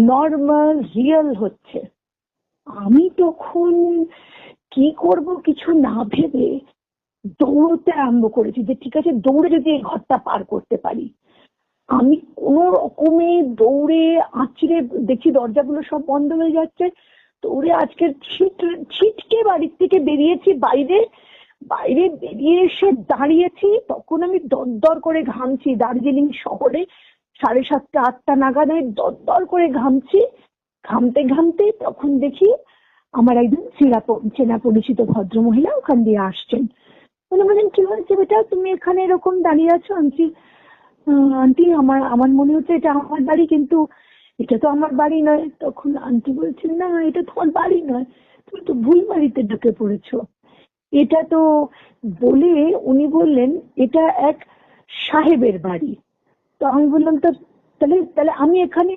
Normal real হচ্ছে। আমি তখন কি করব কিছু না ভেবে দৌড়তে আরম্ভ করেছি, যে ঠিক আছে দৌড়ে যদি এই ঘরটা পার করতে পারি। আমি কোন রকমে দৌড়ে আঁচড়ে দেখছি দরজাগুলো সব বন্ধ হয়ে যাচ্ছে, দৌড়ে আজকে ছিটকে বাড়ির থেকে বেরিয়েছি বাইরে। বাইরে বেরিয়ে এসে দাঁড়িয়েছি, তখন আমি দরদর করে ঘামছি। দার্জিলিং শহরে 7:30 8টা নাগাদ আমি দরদর করে ঘামছি। ঘামতে ঘামতে তখন দেখি আমার একজন চেনা পরিচিত ভদ্রমহিলা ওখান দিয়ে আসছেন। উনি বলেন, কি হয়েছে বেটা, তুমি এখানে এরকম দাঁড়িয়ে আছো? আনছি আন্টি, আমার আমার মনে হচ্ছে এটা আমার বাড়ি, কিন্তু এটা তো আমার বাড়ি নয়। তখন আন্টি বলছেন, না এটা তোমার বাড়ি নয়, তুমি তো ভুল বাড়িতে ঢুকে পড়েছো। এটা তো, বলে উনি বললেন এটা এক সাহেবের বাড়ি। তো আমি বললাম, তো তাহলে তাহলে আমি এখানে